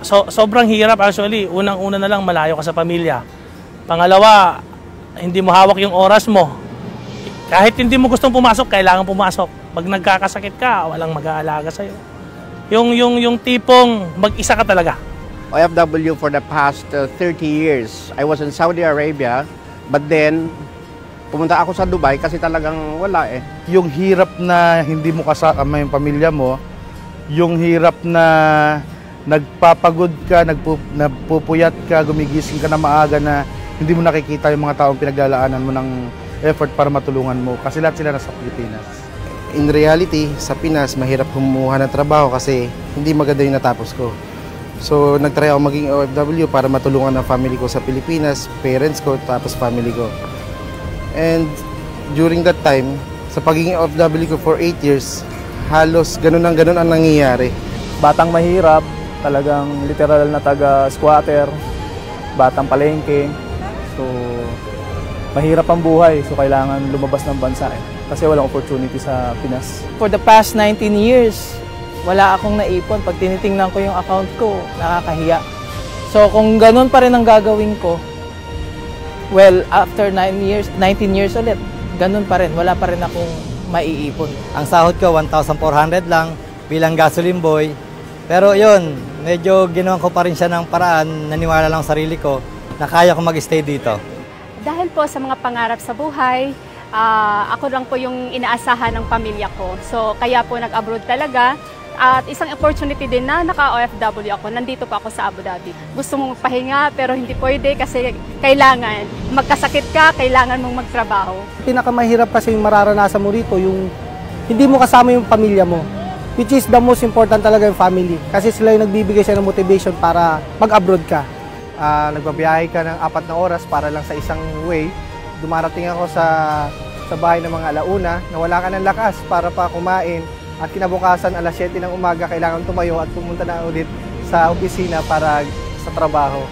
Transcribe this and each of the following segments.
Sobrang hirap actually. Unang-una na lang malayo ka sa pamilya. Pangalawa, hindi mo hawak yung oras mo. Kahit hindi mo gustong pumasok, kailangan pumasok. Pag nagkakasakit ka, walang mag-aalaga sa'yo. Yung tipong mag-isa ka talaga. OFW for the past 30 years. I was in Saudi Arabia, but then pumunta ako sa Dubai kasi talagang wala eh. Yung hirap na hindi mo kasama yung pamilya mo, yung hirap na nagpapagod ka, nagpupuyat ka, gumigising ka na maaga na hindi mo nakikita yung mga taong pinaglalaanan mo ng effort para matulungan mo kasi lahat sila nasa Pilipinas. In reality, sa Pinas, mahirap kumuha ng trabaho kasi hindi maganda yung natapos ko. So, nagtry ako maging OFW para matulungan ang family ko sa Pilipinas, parents ko, tapos family ko. And during that time, sa pagiging OFW ko for 8 years, halos ganun ang nangyayari. Batang mahirap, talagang literal na taga-squatter, batang palengke. So, mahirap ang buhay. So, kailangan lumabas ng bansa kasi walang opportunity sa Pinas. For the past 19 years, wala akong naipon. Pag tinitingnan ko yung account ko, nakakahiya. So, kung ganun pa rin ang gagawin ko, well, after 19 years ulit, ganun pa rin. Wala pa rin akong maiipon. Ang sahod ko, 1,400 lang bilang gasoline boy. Pero yun, medyo ginawan ko pa rin siya ng paraan, naniwala lang sa sarili ko na kaya ko mag-stay dito. Dahil po sa mga pangarap sa buhay, ako lang po yung inaasahan ng pamilya ko. So kaya po nag-abroad talaga. At isang opportunity din na naka-OFW ako, nandito po ako sa Abu Dhabi. Gusto mong magpahinga pero hindi pwede kasi kailangan. Magkasakit ka, kailangan mong magtrabaho. Pinakamahirap kasi yung mararanasan mo rito, yung hindi mo kasama yung pamilya mo. Which is the most important talaga yung family. Kasi sila yung nagbibigay siya ng motivation para mag-abroad ka. Nagbabiyahe ka ng 4 na oras para lang sa isang way. Dumarating ako sa bahay ng mga alauna na wala ka ng lakas para pa kumain. At kinabukasan, alas 7 ng umaga, kailangan tumayo at pumunta na ulit sa opisina para sa trabaho.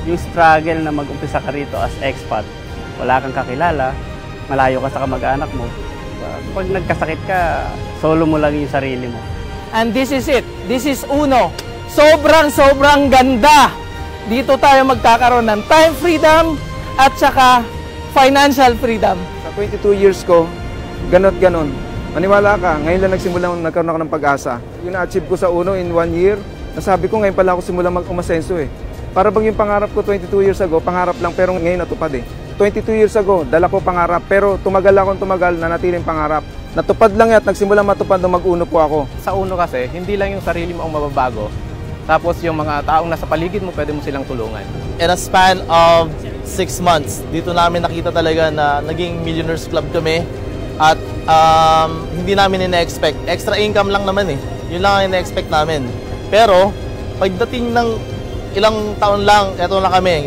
Yung struggle na mag-umpisa ka rito as expat, wala kang kakilala, malayo ka sa kamag-anak mo. Pag nagkasakit ka, solo mo lang yung sarili mo. And this is it. This is Uno. Sobrang ganda. Dito tayo magkakaroon ng time freedom at saka financial freedom. Sa 22 years ko, ganon. Maniwala ka, ngayon lang nagkaroon ako ng pag-asa. Yung na-achieve ko sa Uno in 1 year, nasabi ko ngayon pala ako simulang mag-umasenso eh. Para bang yung pangarap ko 22 years ago, pangarap lang pero ngayon natupad eh. 22 years ago, dala ko pangarap pero tumagal, nanatiling pangarap. Natupad lang at nagsimulang matupad nung mag-Uno po ako. Sa Uno kasi, hindi lang yung sarili mo ang mababago. Tapos yung mga taong nasa paligid mo, pwede mo silang tulungan. In a span of 6 months, dito namin nakita talaga na naging Millionaires Club kami. At hindi namin ina-expect. Extra income lang naman eh. Yun lang ang ina-expect namin. Pero, pagdating ng ilang taon lang, eto na kami.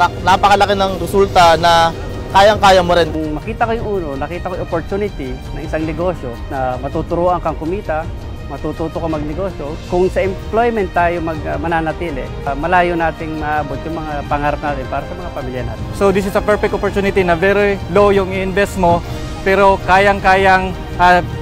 Napakalaki ng resulta na kayang-kaya mo rin. Kung makita ko yung Uno, nakita ko yung opportunity ng isang negosyo na matuturuan kang kumita, matututo ka magnegosyo. Kung sa employment tayo mananatili, malayo nating maabot yung mga pangarap natin para sa mga pamilya natin. So this is a perfect opportunity na very low yung i-invest mo, pero kayang-kayang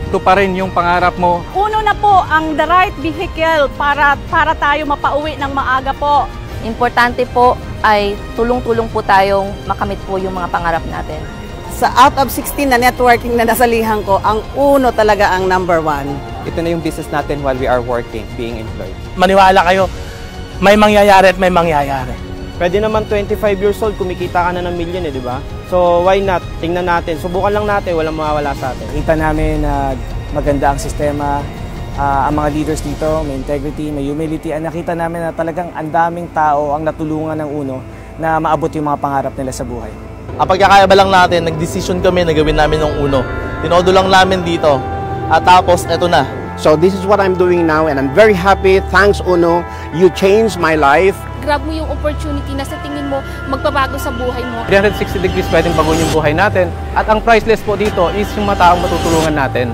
tuparin yung pangarap mo. Uno na po ang the right vehicle para tayo mapauwi ng maaga po. Importante po ay tulong-tulong po tayong makamit po yung mga pangarap natin. Sa out of 16 na networking na nasalihan ko, ang Uno talaga ang #1. Ito na yung business natin while we are working, being employed. Maniwala kayo, may mangyayari at may mangyayari. Pwede naman 25 years old, kumikita ka na ng milyon eh, di ba? So why not? Tingnan natin, subukan lang natin, walang mawawala sa atin. Kita namin na maganda ang sistema, ang mga leaders dito, may integrity, may humility. Nakita namin na talagang ang daming tao ang natulungan ng Uno na maabot yung mga pangarap nila sa buhay. Ang pagkakaya ba lang natin, nag-decision kami na gawin namin ng Uno. Tinodo lang namin dito at tapos eto na. So this is what I'm doing now and I'm very happy. Thanks Uno, you changed my life. Grab mo yung opportunity na sa tingin mo magbabago sa buhay mo. 360 degrees pwedeng baguhin yung buhay natin. At ang priceless po dito is yung mga taong matutulungan natin.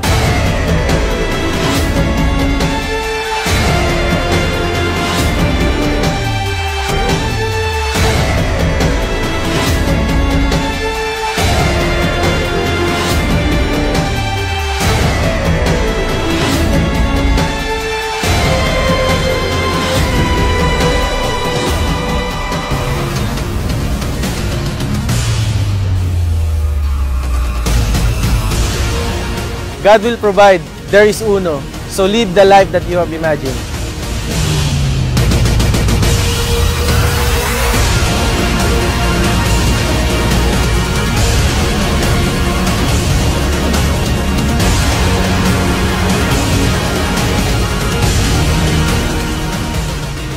God will provide. There is Uno. So live the life that you have imagined.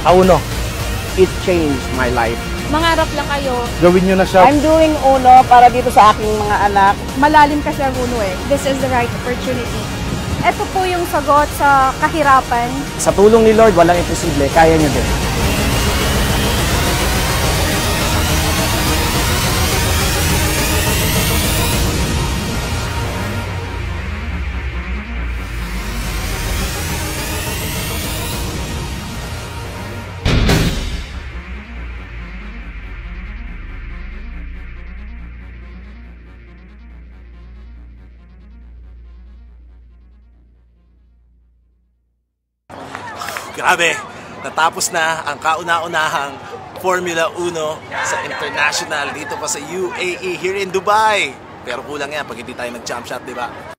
Uno. It changed my life. Mangarap lang kayo. Gawin nyo na siya. I'm doing Uno para dito sa aking mga anak. Malalim kasi ang Uno eh. This is the right opportunity. Ito po yung sagot sa kahirapan. Sa tulong ni Lord, walang imposible. Kaya niyo din. Grabe, natapos na ang kauna-unahang Formula 1 sa International dito pa sa UAE here in Dubai. Pero kulang yan pag hindi tayo nag-jump shot, di ba?